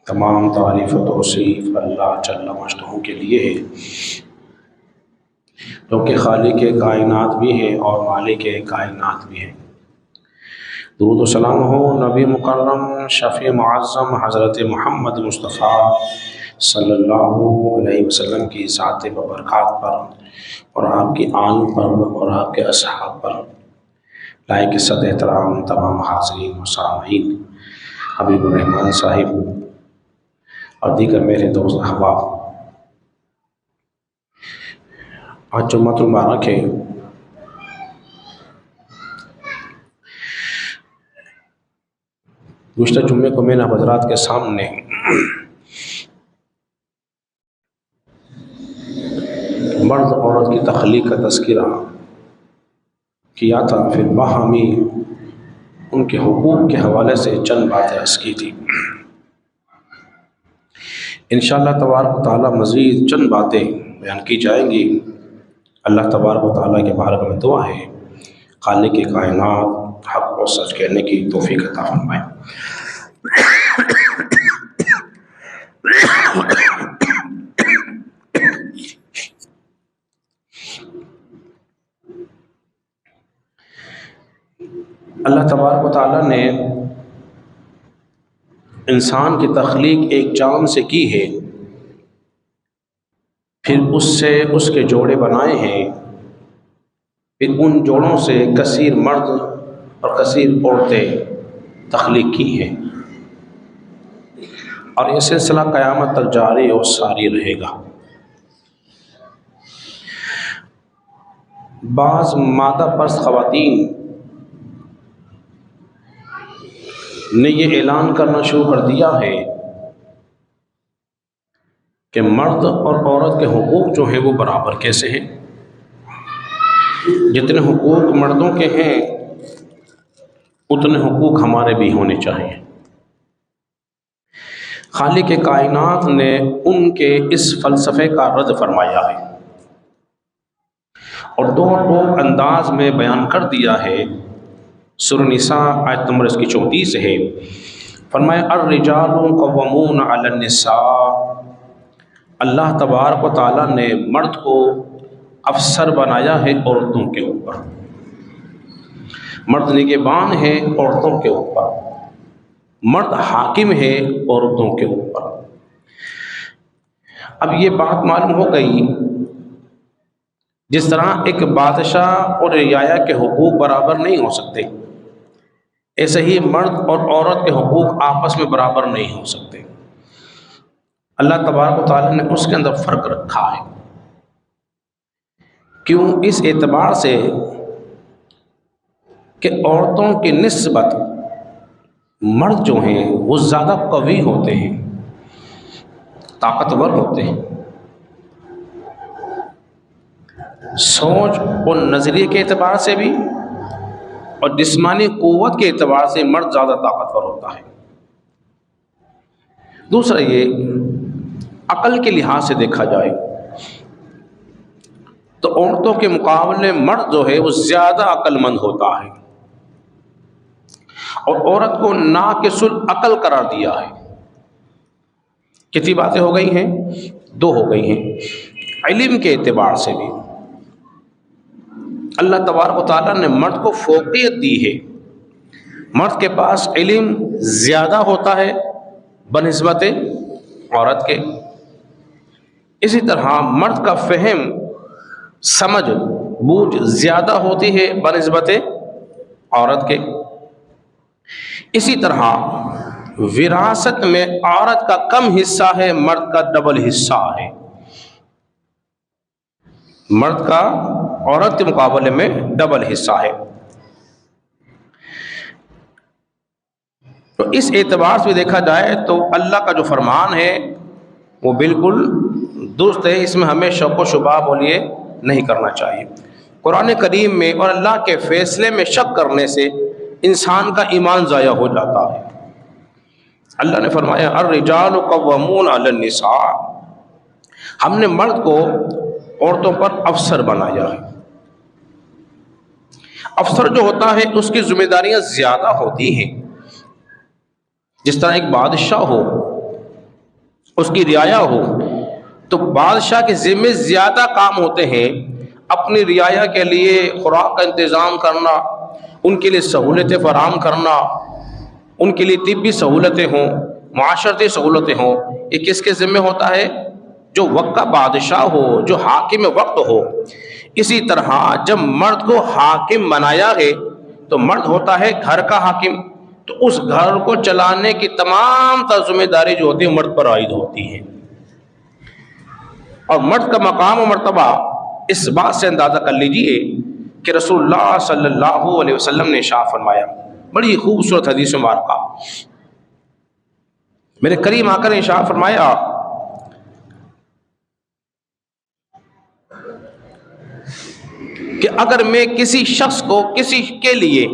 تمام تعریف و توصیف اللہ جل مجدہ کے لیے ہے، جو کہ خالق کائنات بھی ہے اور مالک کائنات بھی ہے۔ درود و سلام ہو نبی مکرم شفیع معظم حضرت محمد مصطفیٰ صلی اللہ علیہ وسلم کی ذات ببرکات پر اور آپ کی آل پر اور آپ کے اصحاب پر۔ لائق صد احترام تمام حاضرین و سامعین، حبیب الرحمن صاحب اور دیگر میرے دوست احباب، آج جمعۃ المبارک ہے۔ گزشتہ جمعے کو میں نے حضرات کے سامنے مرد عورت کی تخلیق کا تذکرہ کیا تھا، پھر باہمی ان کے حقوق کے حوالے سے چند باتیں عرض کی تھی۔ انشاءاللہ تبارک و تعالیٰ مزید چند باتیں بیان کی جائیں گی۔ اللہ تبارک و تعالیٰ کے بارگاہ میں دعا ہے خالق کائنات حق و سچ کہنے کی توفیق عطا فرمائے۔ اللہ تبارک و تعالیٰ نے انسان کی تخلیق ایک جان سے کی ہے، پھر اس سے اس کے جوڑے بنائے ہیں، پھر ان جوڑوں سے کثیر مرد اور کثیر عورتیں تخلیق کی ہیں، اور یہ سلسلہ قیامت تک جاری اور ساری رہے گا۔ بعض مادہ پرست خواتین نے یہ اعلان کرنا شروع کر دیا ہے کہ مرد اور عورت کے حقوق جو ہیں وہ برابر کیسے ہیں، جتنے حقوق مردوں کے ہیں اتنے حقوق ہمارے بھی ہونے چاہیے۔ خالق کائنات نے ان کے اس فلسفے کا رد فرمایا ہے اور دو انداز میں بیان کر دیا ہے۔ سورہ نساء آیت نمبر اس کی 34 ہے، فرمایا الرجال قوامون علی النساء۔ اللہ تبارک و تعالیٰ نے مرد کو افسر بنایا ہے عورتوں کے اوپر، مرد نگہبان ہے عورتوں کے اوپر، مرد حاکم ہے عورتوں کے اوپر۔ اب یہ بات معلوم ہو گئی، جس طرح ایک بادشاہ اور رعایا کے حقوق برابر نہیں ہو سکتے، ایسے ہی مرد اور عورت کے حقوق آپس میں برابر نہیں ہو سکتے۔ اللہ تبارک و تعالیٰ نے اس کے اندر فرق رکھا ہے۔ کیوں؟ اس اعتبار سے کہ عورتوں کی نسبت مرد جو ہیں وہ زیادہ قوی ہوتے ہیں، طاقتور ہوتے ہیں، سوچ اور نظریے کے اعتبار سے بھی اور جسمانی قوت کے اعتبار سے مرد زیادہ طاقتور ہوتا ہے۔ دوسرا یہ عقل کے لحاظ سے دیکھا جائے تو عورتوں کے مقابلے مرد جو ہے وہ زیادہ عقل مند ہوتا ہے، اور عورت کو ناقص العقل قرار دیا ہے۔ کتنی باتیں ہو گئی ہیں؟ 2 ہو گئی ہیں۔ علم کے اعتبار سے بھی اللہ تبارک و تعالیٰ نے مرد کو فوقیت دی ہے، مرد کے پاس علم زیادہ ہوتا ہے بنسبت عورت کے۔ اسی طرح مرد کا فہم سمجھ بوجھ زیادہ ہوتی ہے بنسبت عورت کے۔ اسی طرح وراثت میں عورت کا کم حصہ ہے، مرد کا ڈبل حصہ ہے۔ مرد کا عورت کے مقابلے میں ڈبل حصہ ہے۔ تو اس اعتبار سے دیکھا جائے تو اللہ کا جو فرمان ہے وہ بالکل درست ہے، اس میں ہمیں شک و شبہ بولیے نہیں کرنا چاہیے۔ قرآن کریم میں اور اللہ کے فیصلے میں شک کرنے سے انسان کا ایمان ضائع ہو جاتا ہے۔ اللہ نے فرمایا الرجال قوامون علی النساء، ہم نے مرد کو عورتوں پر افسر بنایا ہے۔ افسر جو ہوتا ہے اس کی ذمہ داریاں زیادہ ہوتی ہیں، جس طرح ایک بادشاہ ہو اس کی رعایا ہو، تو بادشاہ کے ذمے زیادہ کام ہوتے ہیں، اپنی رعایا کے لیے خوراک کا انتظام کرنا، ان کے لیے سہولتیں فراہم کرنا، ان کے لیے طبی سہولتیں ہوں، معاشرتی سہولتیں ہوں، یہ کس کے ذمے ہوتا ہے؟ جو وقت کا بادشاہ ہو، جو حاکم وقت ہو۔ اسی طرح جب مرد کو حاکم بنایا ہے تو مرد ہوتا ہے گھر کا حاکم، تو اس گھر کو چلانے کی تمام ذمہ داری جو ہوتی ہے مرد پر عائد ہوتی ہے۔ اور مرد کا مقام و مرتبہ اس بات سے اندازہ کر لیجئے کہ رسول اللہ صلی اللہ علیہ وسلم نے ارشاد فرمایا، بڑی خوبصورت حدیث مبارکہ، میرے کریم آقا نے ارشاد فرمایا کہ اگر میں کسی شخص کو کسی کے لیے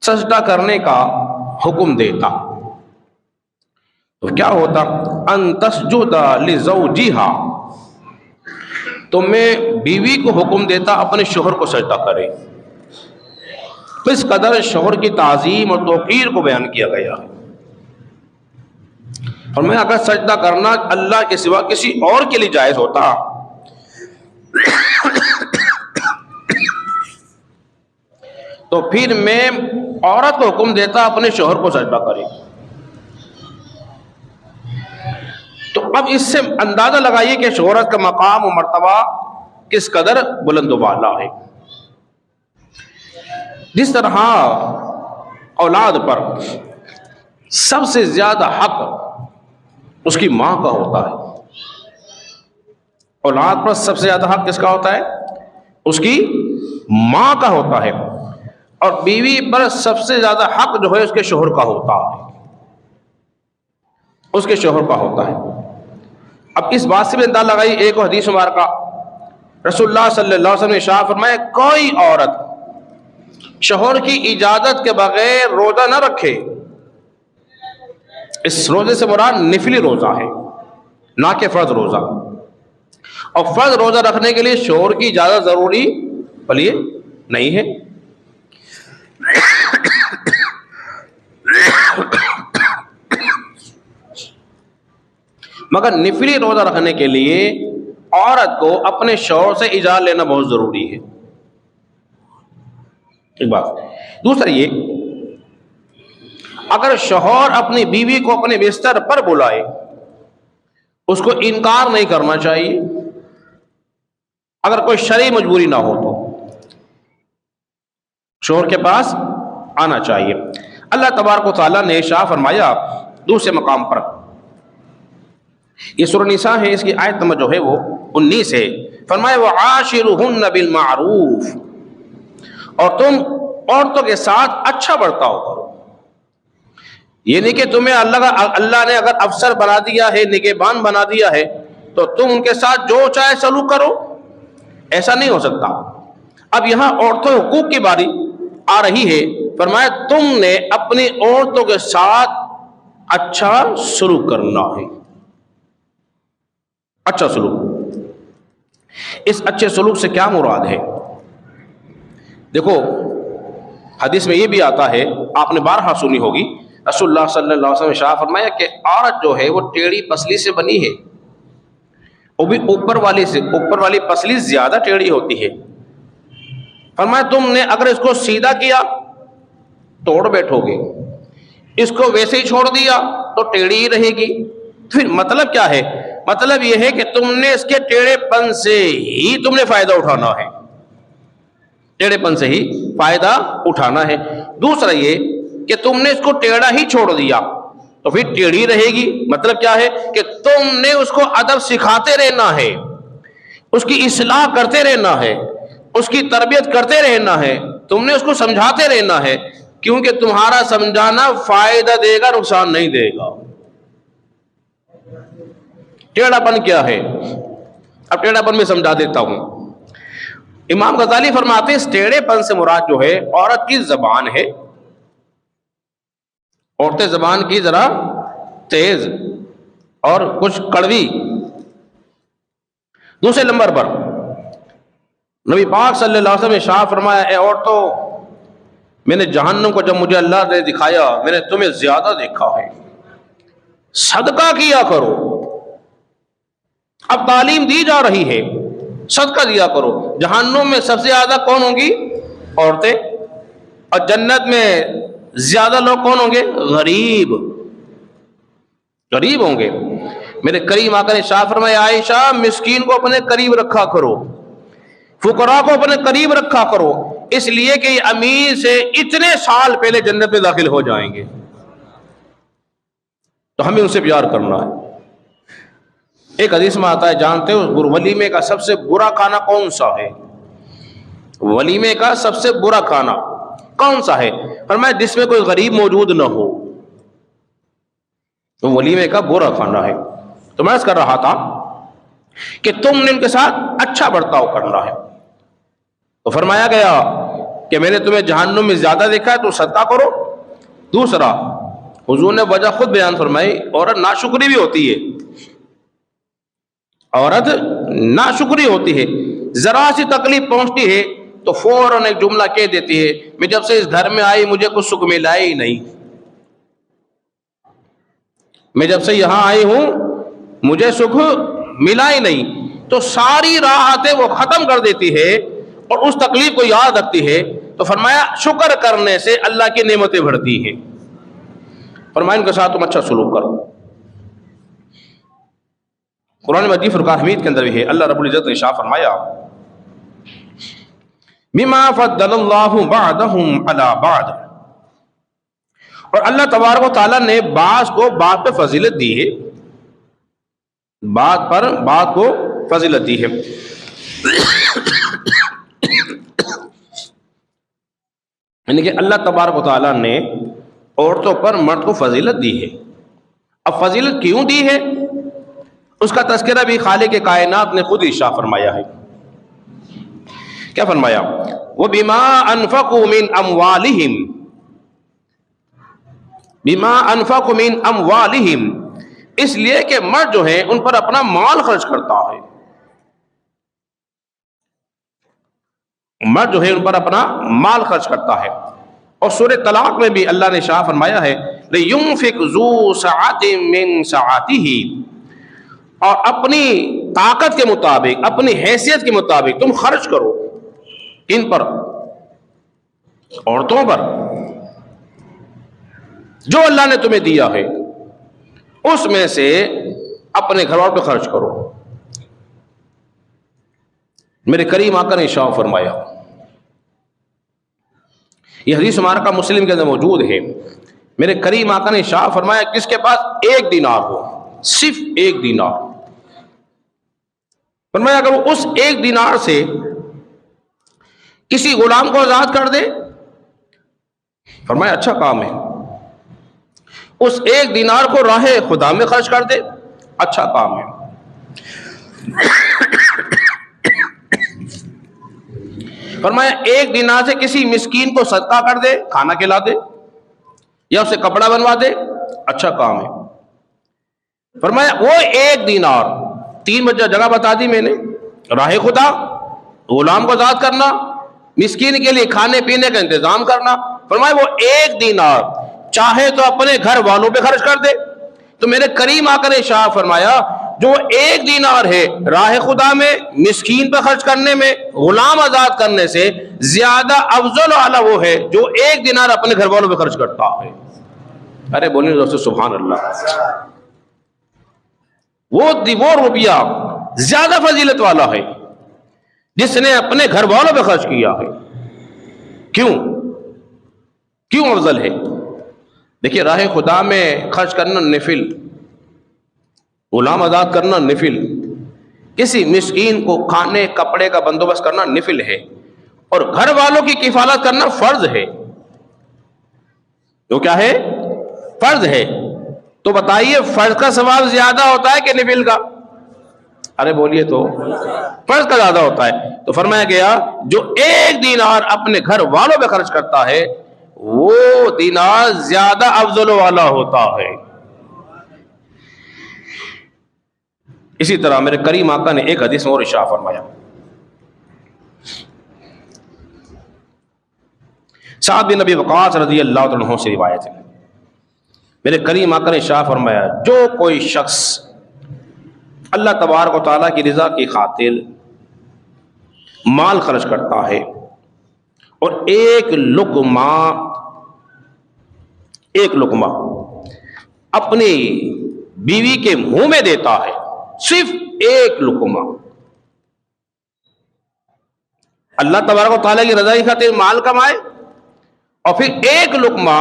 سجدہ کرنے کا حکم دیتا تو کیا ہوتا؟ ان تسجد لزوجہا، تو میں بیوی کو حکم دیتا اپنے شوہر کو سجدہ کرے۔ اس قدر شوہر کی تعظیم اور توقیر کو بیان کیا گیا، اور میں اگر سجدہ کرنا اللہ کے سوا کسی اور کے لیے جائز ہوتا تو پھر میں عورت کو حکم دیتا اپنے شوہر کو سجدہ کرے۔ تو اب اس سے اندازہ لگائیے کہ شوہرت کا مقام و مرتبہ کس قدر بلند و بالا ہے۔ جس طرح اولاد پر سب سے زیادہ حق اس کی ماں کا ہوتا ہے، اولاد پر سب سے زیادہ حق کس کا ہوتا ہے؟ اس کی ماں کا ہوتا ہے، اور بیوی پر سب سے زیادہ حق جو ہے اس کے شوہر کا ہوتا ہے، اس کے شوہر کا ہوتا ہے۔ اب اس بات سے بھی اندازہ لگائی، ایک حدیث مبارکہ رسول اللہ صلی اللہ علیہ وسلم نے ارشاد فرمایا، کوئی عورت شوہر کی اجازت کے بغیر روزہ نہ رکھے، اس روزے سے مراد نفلی روزہ ہے، نہ کہ فرض روزہ، اور فرض روزہ رکھنے کے لیے شوہر کی اجازت ضروری بلیے نہیں ہے۔ مگر نفلی روزہ رکھنے کے لیے عورت کو اپنے شوہر سے اجازت لینا بہت ضروری ہے، ایک بات۔ دوسرا یہ، اگر شوہر اپنی بیوی کو اپنے بستر پر بلائے اس کو انکار نہیں کرنا چاہیے، اگر کوئی شرعی مجبوری نہ ہو تو شوہر کے پاس آنا چاہیے۔ اللہ تبارک و تعالیٰ نے ارشاد فرمایا دوسرے مقام پر، یہ سورہ نساء ہے، اس کی آیت نمبر جو ہے وہ 19 ہے، فرمایا وعاشرہن بالمعروف، اور تم عورتوں کے ساتھ اچھا برتاؤ کرو۔ یہ نہیں کہ تمہیں اللہ نے اگر افسر بنا دیا ہے، نگہبان بنا دیا ہے تو تم ان کے ساتھ جو چاہے سلوک کرو، ایسا نہیں ہو سکتا۔ اب یہاں عورتوں حقوق کی باری آ رہی ہے، فرمایا تم نے اپنی عورتوں کے ساتھ اچھا سلوک کرنا ہے، اچھا سلوک۔ اس اچھے سلوک سے کیا مراد ہے؟ دیکھو حدیث میں یہ بھی آتا ہے، آپ نے بارہا سنی ہوگی، رسول اللہ صلی اللہ علیہ وسلم نے ارشاد فرمایا کہ عورت جو ہے وہ ٹیڑھی پسلی سے بنی ہے، وہ بھی اوپر والی پسلی زیادہ ٹیڑھی ہوتی ہے۔ فرمایا تم نے اگر اس کو سیدھا کیا توڑ بیٹھو گے، اس کو ویسے ہی چھوڑ دیا تو ٹیڑھی ہی رہے گی۔ پھر مطلب کیا ہے؟ مطلب یہ ہے کہ تم نے اس کے ٹیڑھے پن سے ہی تم نے فائدہ اٹھانا ہے، ٹیڑھے پن سے ہی فائدہ اٹھانا ہے۔ دوسرا یہ کہ تم نے اس کو ٹیڑھا ہی چھوڑ دیا تو پھر ٹیڑھی رہے گی۔ مطلب کیا ہے کہ تم نے اس کو ادب سکھاتے رہنا ہے، اس کی اصلاح کرتے رہنا ہے، اس کی تربیت کرتے رہنا ہے، تم نے اس کو سمجھاتے رہنا ہے، کیونکہ تمہارا سمجھانا فائدہ دے گا، نقصان نہیں دے گا۔ ٹیڑھا پن کیا ہے؟ اب ٹیڑھا پن میں سمجھا دیتا ہوں۔ امام غزالی فرماتے ہیں اس ٹیڑھے پن سے مراد جو ہے عورت کی زبان ہے۔ عورتیں زبان کی ذرا تیز اور کچھ کڑوی۔ دوسرے نمبر پر نبی پاک صلی اللہ علیہ وسلم نے ارشاد فرمایا، اے عورتوں، میں نے جہنم کو جب مجھے اللہ نے دکھایا میں نے تمہیں زیادہ دیکھا ہے، صدقہ کیا کرو. اب تعلیم دی جا رہی ہے صدقہ دیا کرو. جہنم میں سب سے زیادہ کون ہوں گی؟ عورتیں. اور جنت میں زیادہ لوگ کون ہوں گے؟ غریب. غریب ہوں گے. میرے کریم آقا نے شاہ فرمایا عائشہ مسکین کو اپنے قریب رکھا کرو، فقراء کو اپنے قریب رکھا کرو، اس لیے کہ یہ امیر سے اتنے سال پہلے جنت میں داخل ہو جائیں گے، تو ہمیں ان سے پیار کرنا ہے. ایک حدیث میں آتا ہے، جانتے ہو ولیمے کا سب سے برا کھانا کون سا ہے؟ ولیمے کا سب سے برا کھانا کون سا ہے؟ فرمایا جس میں کوئی غریب موجود نہ ہو، تو ولیمے کا برا کھانا ہے. تو میں عرض کر رہا تھا کہ تم نے ان کے ساتھ اچھا برتاؤ کرنا ہے. تو فرمایا گیا کہ میں نے تمہیں جہنم میں زیادہ دیکھا ہے تو صدقہ کرو. دوسرا حضور نے وجہ خود بیان فرمائی، عورت ناشکری بھی ہوتی ہے، عورت ناشکری ہوتی ہے، ذرا سی تکلیف پہنچتی ہے تو فوراً ایک جملہ کہہ دیتی ہے میں جب سے اس گھر میں آئی مجھے کچھ سکھ ملا ہی نہیں، میں جب سے یہاں آئی ہوں مجھے سکھ ملا ہی نہیں. تو ساری راحتیں وہ ختم کر دیتی ہے اور اس تکلیف کو یاد رکھتی ہے. تو فرمایا شکر کرنے سے اللہ کی نعمتیں بڑھتی ہیں. فرمایا ان کے ساتھ تم اچھا سلوک کرو. قرآن مجید فرقان حمید کے اندر بھی ہے، اللہ رب العزت نے ارشاد فرمایا مما فضل اللہ بعضهم علی بعض، اور اللہ تبارک و تعالیٰ نے بعض کو بعض پہ فضیلت دی ہے، بعض پر بعض کو فضیلت دی ہے. یعنی کہ اللہ تبارک و تعالیٰ نے عورتوں پر مرد کو فضیلت دی ہے. اب فضیلت کیوں دی ہے اس کا تذکرہ بھی خالق کائنات نے خود ارشاد فرمایا ہے. کیا فرمایا؟ وَبِمَا أَنفَقُوا مِنْ أَمْوَالِهِمْ، بِمَا أَنفَقُوا مِنْ أَمْوَالِهِمْ، اس لیے کہ مرد جو ہے ان پر اپنا مال خرچ کرتا ہے، مرد جو ہے ان پر اپنا مال خرچ کرتا ہے. اور سورہ طلاق میں بھی اللہ نے شاہ فرمایا ہے لِيُنْفِقْ ذُو سَعَةٍ مِّن سَعَتِهِ، اور اپنی طاقت کے مطابق اپنی حیثیت کے مطابق تم خرچ کرو. کن پر؟ عورتوں پر. جو اللہ نے تمہیں دیا ہے اس میں سے اپنے گھر والوں پہ خرچ کرو. میرے کریم آقا نے ارشاد فرمایا، یہ حدیث مبارکہ مسلم کے اندر موجود ہے، میرے کریم آقا نے ارشاد فرمایا کس کے پاس 1 دینار ہو، صرف 1 دینار، فرمایا اگر وہ اس 1 دینار سے کسی غلام کو آزاد کر دے، فرمایا اچھا کام ہے. اس 1 دینار کو راہ خدا میں خرچ کر دے، اچھا کام ہے. فرمایا 1 دینار سے کسی مسکین کو صدقہ کر دے، کھانا کھلا دے یا اسے کپڑا بنوا دے، اچھا کام ہے. فرمایا وہ 1 دینار 3 جگہ بتا دی میں نے، راہ خدا، غلام کو آزاد کرنا، مسکین کے لیے کھانے پینے کا انتظام کرنا. فرمایا وہ 1 دینار چاہے تو اپنے گھر والوں پہ خرچ کر دے. تو میرے کریم آقا نے شاہ فرمایا جو 1 دینار ہے راہ خدا میں، مسکین پہ خرچ کرنے میں، غلام آزاد کرنے سے زیادہ افضل والا وہ ہے جو 1 دینار اپنے گھر والوں پہ خرچ کرتا ہے. ارے بولیں دوستو سبحان اللہ. وہ روپیہ زیادہ فضیلت والا ہے جس نے اپنے گھر والوں پہ خرچ کیا ہے. کیوں افضل ہے؟ دیکھیے راہ خدا میں خرچ کرنا نفل، غلام آزاد کرنا نفل، کسی مسکین کو کھانے کپڑے کا بندوبست کرنا نفل ہے، اور گھر والوں کی کفالت کرنا فرض ہے. تو کیا ہے؟ فرض ہے. تو بتائیے فرض کا ثواب زیادہ ہوتا ہے کہ نفل کا؟ ارے بولیے تو. فرض کا زیادہ ہوتا ہے. تو فرمایا گیا جو 1 دینار اپنے گھر والوں پہ خرچ کرتا ہے وہ دینار زیادہ افضل والا ہوتا ہے. اسی طرح میرے کریم آقا نے ایک حدیث اور ارشاد فرمایا، سعد بن نبی وقاص رضی اللہ عنہ سے روایت ہے، میرے کریم آقا نے ارشاد فرمایا جو کوئی شخص اللہ تبارک و تعالیٰ کی رضا کی خاطر مال خرچ کرتا ہے اور ایک لقمہ اپنی بیوی کے منہ میں دیتا ہے، صرف ایک لقمہ، اللہ تبارک و تعالیٰ کی رضا کی خاطر مال کمائے اور پھر ایک لقمہ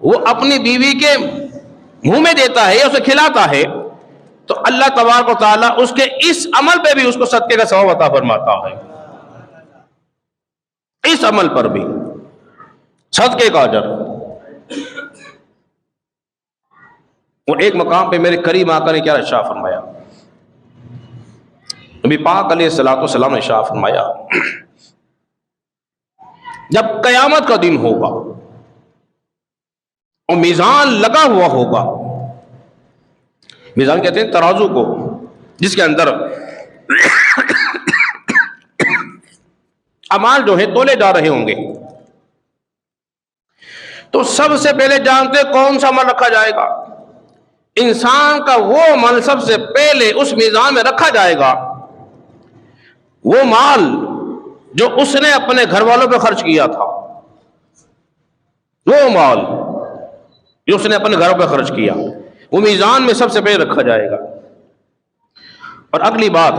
وہ اپنی بیوی کے منہ میں دیتا ہے یا اسے کھلاتا ہے، تو اللہ تبارک و تعالیٰ اس کے اس عمل پہ بھی اس کو صدقے کا ثواب عطا فرماتا ہے، اس عمل پر بھی صدقے کا اجر۔ اور ایک مقام پہ میرے کریم آقا نے کیا ارشاد فرمایا، نبی پاک علیہ الصلوۃ والسلام نے ارشاد فرمایا جب قیامت کا دن ہوگا اور میزان لگا ہوا ہوگا، میزان کہتے ہیں ترازو کو جس کے اندر اعمال جو ہے تولے جا رہے ہوں گے، تو سب سے پہلے جانتے کون سا عمل رکھا جائے گا؟ انسان کا وہ عمل سب سے پہلے اس میزان میں رکھا جائے گا، وہ مال جو اس نے اپنے گھر والوں پہ خرچ کیا تھا، وہ مال جو اس نے اپنے گھروں پہ خرچ کیا وہ میزان میں سب سے پہلے رکھا جائے گا۔ اور اگلی بات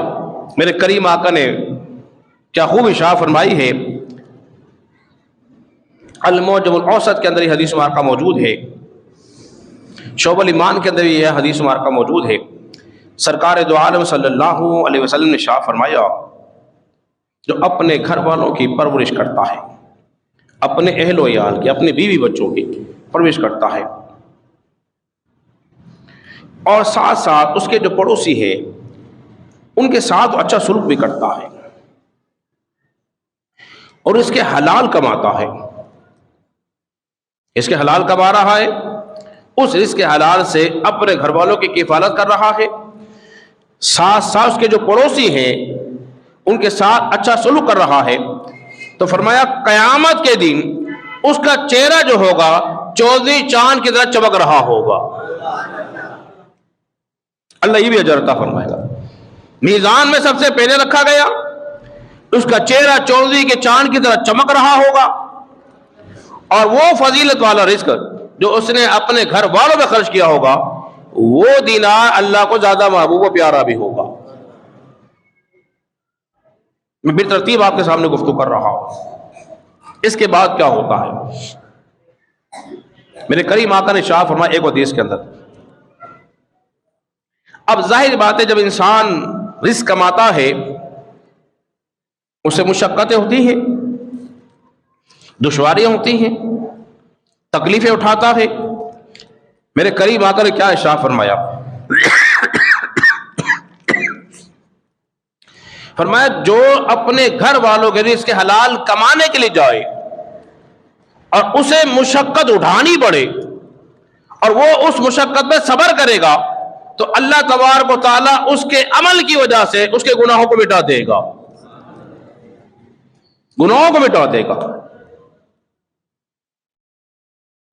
میرے کریم آقا نے کیا خوب ارشاد فرمائی ہے، المعجم الاوسط کے اندر یہ حدیث مبارکہ موجود ہے، شعب الایمان کے اندر یہ حدیث مبارکہ موجود ہے۔ سرکار دو عالم صلی اللہ علیہ وسلم نے ارشاد فرمایا جو اپنے گھر والوں کی پرورش کرتا ہے، اپنے اہل و عیال کی، اپنے بیوی بچوں کی پرورش کرتا ہے اور ساتھ ساتھ اس کے جو پڑوسی ہے ان کے ساتھ اچھا سلوک بھی کرتا ہے اور اس کے حلال کماتا ہے، اس کے حلال کما رہا ہے، اس رزق کے حلال سے اپنے گھر والوں کی کفالت کر رہا ہے، ساتھ ساتھ اس کے جو پڑوسی ہیں ان کے ساتھ اچھا سلوک کر رہا ہے، تو فرمایا قیامت کے دن اس کا چہرہ جو ہوگا چودھویں چاند کی طرح چمک رہا ہوگا۔ اللہ یہ بھی اجر عطا فرمائے گا، میزان میں سب سے پہلے رکھا گیا، اس کا چہرہ چودھویں کے چاند کی طرح چمک رہا ہوگا، اور وہ فضیلت والا رزق جو اس نے اپنے گھر والوں میں خرچ کیا ہوگا وہ دینار اللہ کو زیادہ محبوب و پیارا بھی ہوگا۔ میں بالترتیب آپ کے سامنے گفتگو کر رہا ہوں۔ اس کے بعد کیا ہوتا ہے؟ میرے کریم آقا نے ارشاد فرمایا ایک حدیث کے اندر، اب ظاہر بات ہے جب انسان رزق کماتا ہے اسے مشقتیں ہوتی ہیں، دشواریاں ہوتی ہیں، تکلیفیں اٹھاتا ہے۔ میرے کریم آقا نے کیا ارشاد فرمایا، فرمایا جو اپنے گھر والوں کے رزق حلال کمانے کے لیے جائے اور اسے مشقت اٹھانی پڑے اور وہ اس مشقت میں صبر کرے گا تو اللہ تبارک و تعالیٰ اس کے عمل کی وجہ سے اس کے گناہوں کو مٹا دے گا، گناہوں کو مٹا دے گا،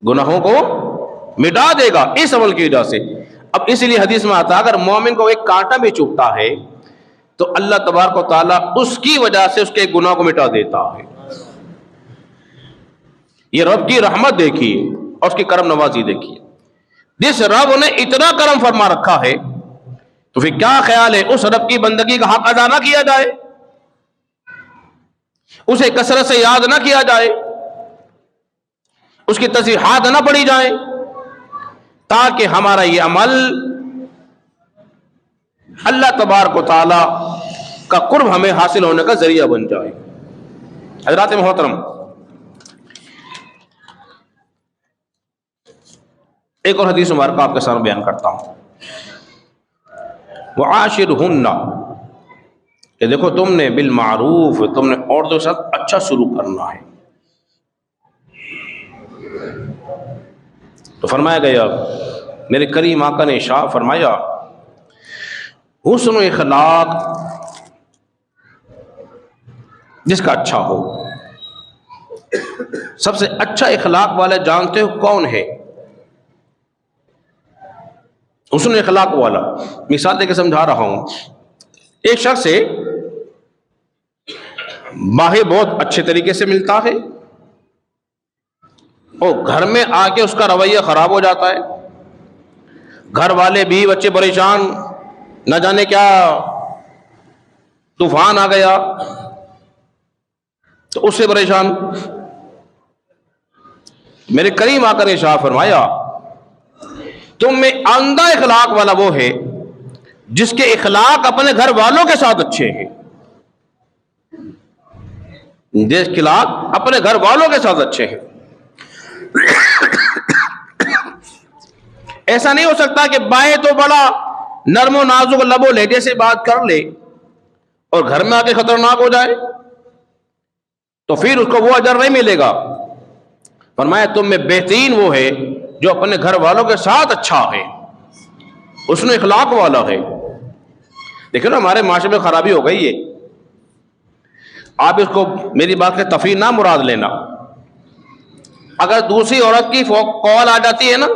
گناہوں کو مٹا دے گا اس عمل کی وجہ سے۔ اب اس لیے حدیث میں آتا ہے اگر مومن کو ایک کانٹا بھی چبھتا ہے تو اللہ تبارک و تعالیٰ اس کی وجہ سے اس کے گناہ کو مٹا دیتا ہے۔ یہ رب کی رحمت دیکھیے اور اس کی کرم نوازی دیکھیے، جس رب نے اتنا کرم فرما رکھا ہے تو پھر کیا خیال ہے اس رب کی بندگی کا حق ادا نہ کیا جائے، اسے کثرت سے یاد نہ کیا جائے، اس کی تسبیحات نہ پڑھی جائیں تاکہ ہمارا یہ عمل اللہ تبارک و تعالی کا قرب ہمیں حاصل ہونے کا ذریعہ بن جائے۔ حضرات محترم، ایک اور حدیث مبارکہ آپ کے سامنے بیان کرتا ہوں، وعاشرهن، کہ دیکھو تم نے بالمعروف، تم نے عورتوں کے ساتھ اچھا سلوک کرنا ہے۔ تو فرمایا گیا میرے کریم آقا نے ارشاد فرمایا حسن و اخلاق جس کا اچھا ہو، سب سے اچھا اخلاق والے جانتے ہو کون ہے؟ حسن اخلاق والا. مثال دے کے سمجھا رہا ہوں. ایک شخص سے باہر بہت اچھے طریقے سے ملتا ہے اور گھر میں آ کے اس کا رویہ خراب ہو جاتا ہے. گھر والے بھی بچے پریشان، نہ جانے کیا طوفان آ گیا تو اس سے پریشان. میرے کریم آقا نے ارشاد فرمایا تم میں عمدہ اخلاق والا وہ ہے جس کے اخلاق اپنے گھر والوں کے ساتھ اچھے ہیں. جس کے اخلاق اپنے گھر والوں کے ساتھ اچھے ہیں. ایسا نہیں ہو سکتا کہ بائیں تو بڑا نرم و نازک لب و لہجے سے بات کر لے اور گھر میں آ کے خطرناک ہو جائے تو پھر اس کو وہ اجر نہیں ملے گا. فرمایا تم میں بہترین وہ ہے جو اپنے گھر والوں کے ساتھ اچھا ہے، اس نے اخلاق والا ہے. دیکھو نا ہمارے معاشرے میں خرابی ہو گئی ہے. آپ اس کو میری بات کے تفریح نہ مراد لینا. اگر دوسری عورت کی کال آ جاتی ہے نا،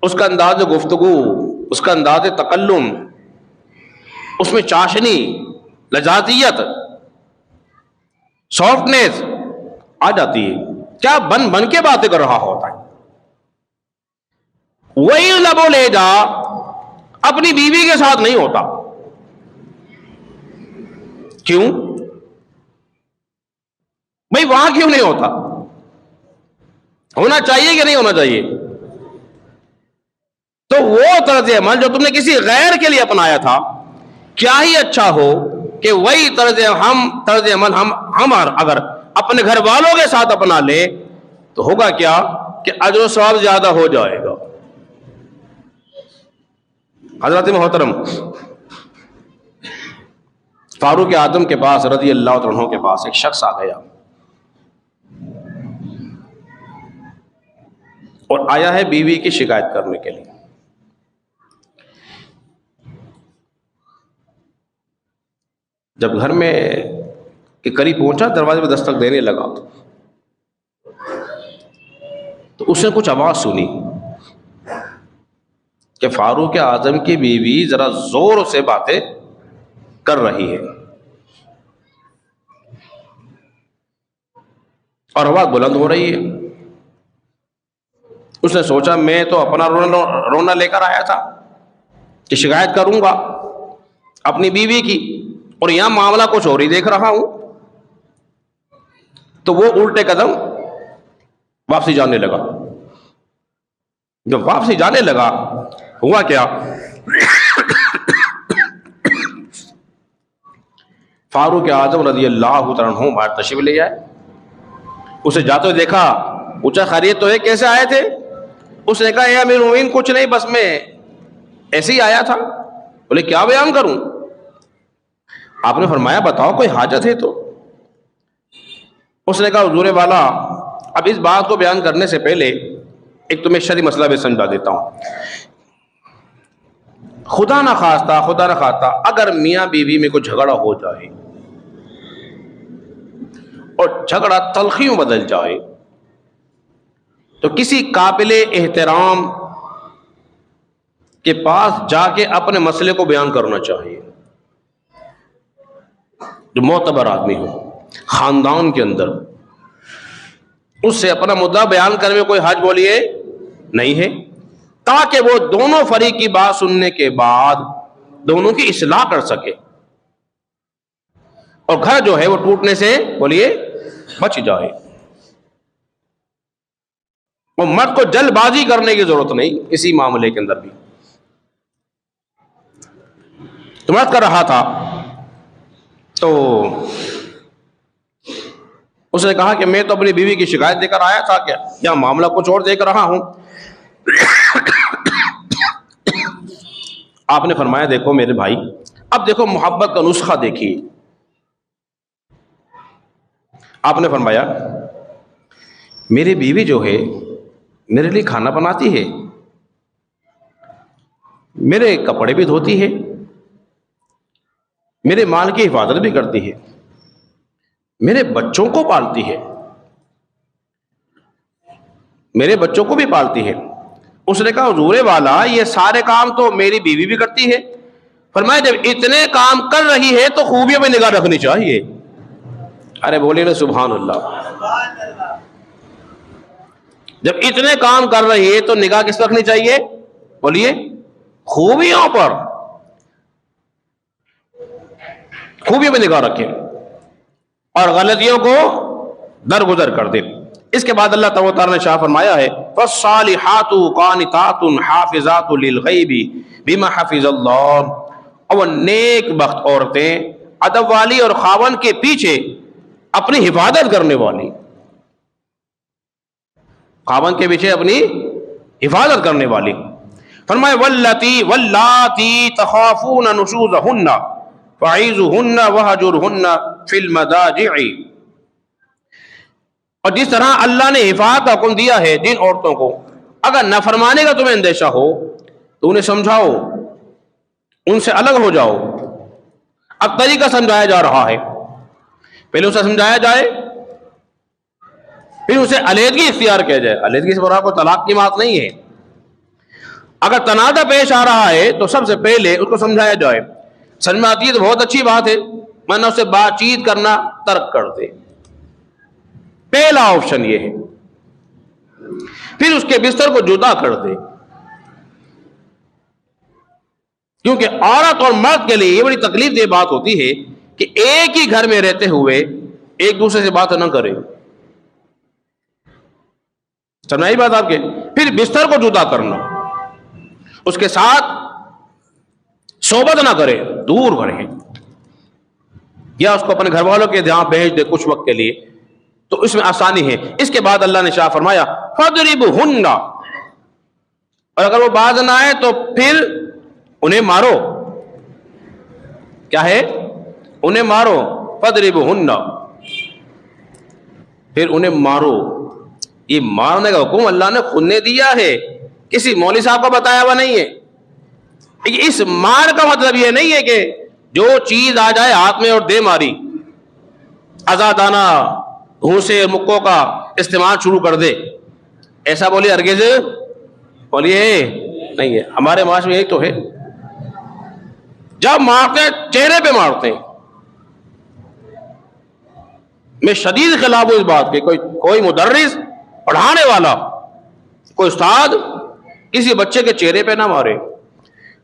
اس کا انداز گفتگو، اس کا انداز تکلم، اس میں چاشنی، لذاتیت، سافٹنیس آ جاتی ہے. کیا بن کے باتیں کر رہا ہوتا ہے. وہی لب و لہجہ اپنی بیوی کے ساتھ نہیں ہوتا. کیوں بھائی؟ وہاں کیوں نہیں ہوتا؟ ہونا چاہیے کہ نہیں ہونا چاہیے؟ تو وہ طرز عمل جو تم نے کسی غیر کے لیے اپنایا تھا، کیا ہی اچھا ہو کہ وہی طرز عمل ہم اگر اپنے گھر والوں کے ساتھ اپنا لے تو ہوگا کیا کہ اجر و ثواب زیادہ ہو جائے گا. حضرت محترم فاروق اعظم کے پاس رضی اللہ عنہ کے پاس ایک شخص آ گیا اور آیا ہے بیوی کی شکایت کرنے کے لیے. جب گھر میں کے قریب پہنچا، دروازے پہ دستک دینے لگا تو اس نے کچھ آواز سنی کہ فاروق اعظم کی بیوی ذرا زور سے باتیں کر رہی ہے اور آواز بلند ہو رہی ہے. اس نے سوچا میں تو اپنا رونا لے کر آیا تھا کہ شکایت کروں گا اپنی بیوی کی، اور یہاں معاملہ کچھ اور ہی دیکھ رہا ہوں. تو وہ الٹے قدم واپسی جانے لگا. جب واپسی جانے لگا ہوا کیا، فاروق اعظم رضی اللہ عنہ باہر تشریف لے آئے. اسے جاتے ہوئے دیکھا، پوچھا خیریت تو ہے، کیسے آئے تھے؟ اس نے کہا اے امیر المومنین کچھ نہیں، بس میں ایسے ہی آیا تھا. بولے کیا بیان کروں؟ آپ نے فرمایا بتاؤ کوئی حاجت ہے تو. اس نے کہا حضور والا اب اس بات کو بیان کرنے سے پہلے ایک تمہیں شرعی مسئلہ بھی سمجھا دیتا ہوں. خدا نہ خواستہ اگر میاں بیوی میں کوئی جھگڑا ہو جائے اور جھگڑا تلخی میں بدل جائے تو کسی قابل احترام کے پاس جا کے اپنے مسئلے کو بیان کرنا چاہیے، جو معتبر آدمی ہو خاندان کے اندر. اس سے اپنا مدعا بیان کرنے میں کوئی حرج بولیے نہیں ہے، تاکہ وہ دونوں فریق کی بات سننے کے بعد دونوں کی اصلاح کر سکے اور گھر جو ہے وہ ٹوٹنے سے بولیے بچ جائے. وہ مرد کو جلد بازی کرنے کی ضرورت نہیں اسی معاملے کے اندر بھی. تو مرد کر رہا تھا تو اس نے کہا کہ میں تو اپنی بیوی کی شکایت دے کر آیا تھا، کہ یا معاملہ کچھ اور دیکھ رہا ہوں. آپ نے فرمایا دیکھو میرے بھائی، اب دیکھو محبت کا نسخہ دیکھیے. آپ نے فرمایا میری بیوی جو ہے میرے لیے کھانا بناتی ہے، میرے کپڑے بھی دھوتی ہے، میرے مال کی حفاظت بھی کرتی ہے، میرے بچوں کو پالتی ہے، میرے بچوں کو بھی پالتی ہے. اس نے کہا حضور والا یہ سارے کام تو میری بیوی بھی کرتی ہے. فرمایا جب اتنے کام کر رہی ہے تو خوبیوں پہ نگاہ رکھنی چاہیے. ارے بولیے نا سبحان اللہ. جب اتنے کام کر رہی ہے تو نگاہ کس پر رکھنی چاہیے؟ بولیے خوبیوں پر. خوبیوں پہ نگاہ رکھیں اور غلطیوں کو درگزر کر دیں. اس کے بعد اللہ تعالیٰ نے شاہ فرمایا ہے فالصالحات قانتات حافظات للغیب بما حفظ اللہ. اور نیک بخت عورتیں ادب والی اور خاوند کے پیچھے اپنی حفاظت کرنے والی. خاوند کے پیچھے اپنی حفاظت کرنے والی. فرمائے واللاتی تخافون نشوزہن فعیذوہن وہجرہن فی المضاجع. اور جس طرح اللہ نے حفاظت کا حکم دیا ہے جن عورتوں کو اگر نافرمانی کا تمہیں اندیشہ ہو تو انہیں سمجھاؤ, ان سے الگ ہو جاؤ. اب طریقہ سمجھایا جا رہا ہے. پہلے اسے سمجھایا جائے, پھر اسے علیحدگی اختیار کیا جائے. علیحدگی سے مراد کوئی طلاق کی بات نہیں ہے. اگر تنازع پیش آ رہا ہے تو سب سے پہلے اس کو سمجھایا جائے. سمجھ میں آتی ہے تو بہت اچھی بات ہے, ورنہ اسے بات چیت کرنا ترک کر دے. پہلا آپشن یہ ہے. پھر اس کے بستر کو جدا کر دے, کیونکہ عورت اور مرد کے لیے یہ بڑی تکلیف دہ بات ہوتی ہے کہ ایک ہی گھر میں رہتے ہوئے ایک دوسرے سے بات نہ کرے. سمجھائی بات آپ کے؟ پھر بستر کو جدا کرنا, اس کے ساتھ صحبت نہ کرے, دور رہے, یا اس کو اپنے گھر والوں کے یہاں بھیج دے کچھ وقت کے لیے, تو اس میں آسانی ہے. اس کے بعد اللہ نے شاہ فرمایا فَضْرِبْهُنَّ, اور اگر وہ باز نہ آئے تو پھر انہیں مارو. کیا ہے؟ انہیں مارو. فَضْرِبْهُنَّ, پھر انہیں مارو. یہ مارنے کا حکم اللہ نے خود نے دیا ہے, کسی مولوی صاحب کو بتایا ہوا نہیں ہے. اس مار کا مطلب یہ نہیں ہے کہ جو چیز آ جائے ہاتھ میں اور دے ماری, آزادانہ گھونسے مکوں کا استعمال شروع کر دے, ایسا بولیے ہرگز بولیے نہیں ہے. ہمارے معاشرے میں ایک تو ہے جب مارتے ہیں چہرے پہ مارتے ہیں. میں شدید خلاف ہوں اس بات کے. کوئی مدرس, پڑھانے والا, کوئی استاد کسی بچے کے چہرے پہ نہ مارے.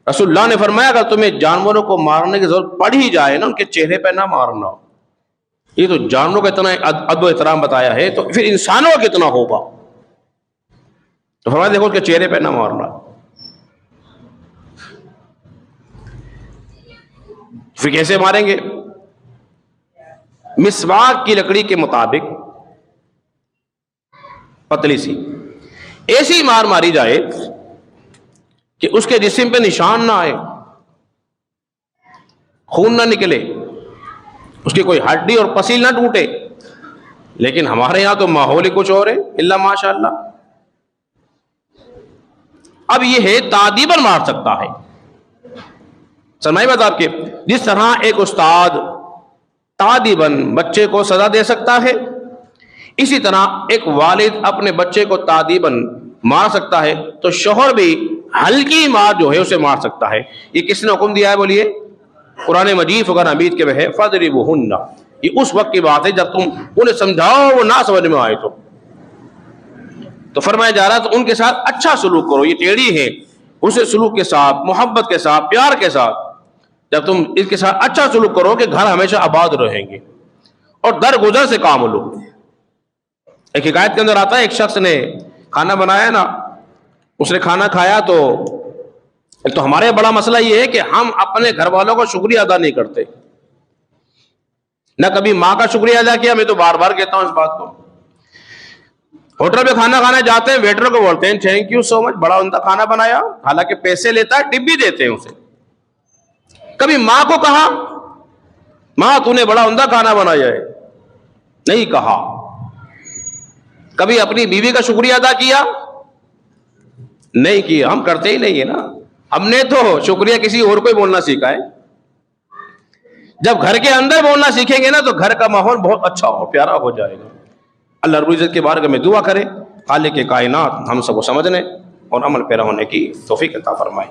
رسول اللہ نے فرمایا اگر تمہیں جانوروں کو مارنے کی ضرورت پڑ ہی جائے نا, ان کے چہرے پہ نہ مارنا. یہ تو جانوروں کا اتنا ادب و احترام بتایا ہے, تو پھر انسانوں کا کتنا ہوگا. تو فرمایا دیکھو اس کے چہرے پہ نہ مارنا. پھر کیسے ماریں گے؟ مسواک کی لکڑی کے مطابق پتلی سی ایسی مار ماری جائے کہ اس کے جسم پہ نشان نہ آئے, خون نہ نکلے, اس کی کوئی ہڈی اور پسیل نہ ٹوٹے. لیکن ہمارے یہاں تو ماحول ہی کچھ اور ہے, اللہ ماشاء اللہ. اب یہ ہے تادیباً مار سکتا ہے. سمجھائی بات آپ کے؟ جس طرح ایک استاد تادیباً بچے کو سزا دے سکتا ہے, اسی طرح ایک والد اپنے بچے کو تادیباً مار سکتا ہے, تو شوہر بھی ہلکی مار جو ہے اسے مار سکتا ہے. یہ کس نے حکم دیا ہے بولیے؟ قرآن مجید فقران حمید کے ہے فَضْرِبُوهُنَّ. یہ اس وقت کی بات ہے جب تم انہیں سمجھاؤ وہ نہ سمجھ میں آئے تو فرمایا جا رہا ہے تو ان کے ساتھ اچھا سلوک کرو. یہ ٹیڑھی ہے, اسے سلوک کے ساتھ, محبت کے ساتھ, پیار کے ساتھ جب تم اس کے ساتھ اچھا سلوک کرو کہ گھر ہمیشہ آباد رہیں گے. اور درگزر سے کام لو. ایک حکایت کے اندر آتا ہے ایک شخص نے کھانا بنایا نا, اس نے کھانا کھایا تو ہمارے بڑا مسئلہ یہ ہے کہ ہم اپنے گھر والوں کا شکریہ ادا نہیں کرتے, نہ کبھی ماں کا شکریہ ادا کیا. میں تو بار بار کہتا ہوں اس بات کو. ہوٹل پہ کھانا کھانے جاتے ہیں, ویٹر کو بولتے ہیں تھینک یو سو مچ, بڑا عمدہ کھانا بنایا, حالانکہ پیسے لیتا ہے, ٹپ بھی دیتے ہیں اسے. کبھی ماں کو کہا ماں تو نے بڑا عمدہ کھانا بنایا ہے؟ نہیں کہا. کبھی اپنی بیوی کا شکریہ ادا کیا؟ نہیں کیا. ہم کرتے ہی نہیں ہے نا. ہم نے تو شکریہ کسی اور کو ہی بولنا سیکھا ہے. جب گھر کے اندر بولنا سیکھیں گے نا تو گھر کا ماحول بہت اچھا اور پیارا ہو جائے گا. اللہ رب العزت کے بارگاہ میں دعا کرے خالق کائنات ہم سب کو سمجھنے اور عمل پیرا ہونے کی توفیق عطا فرمائے۔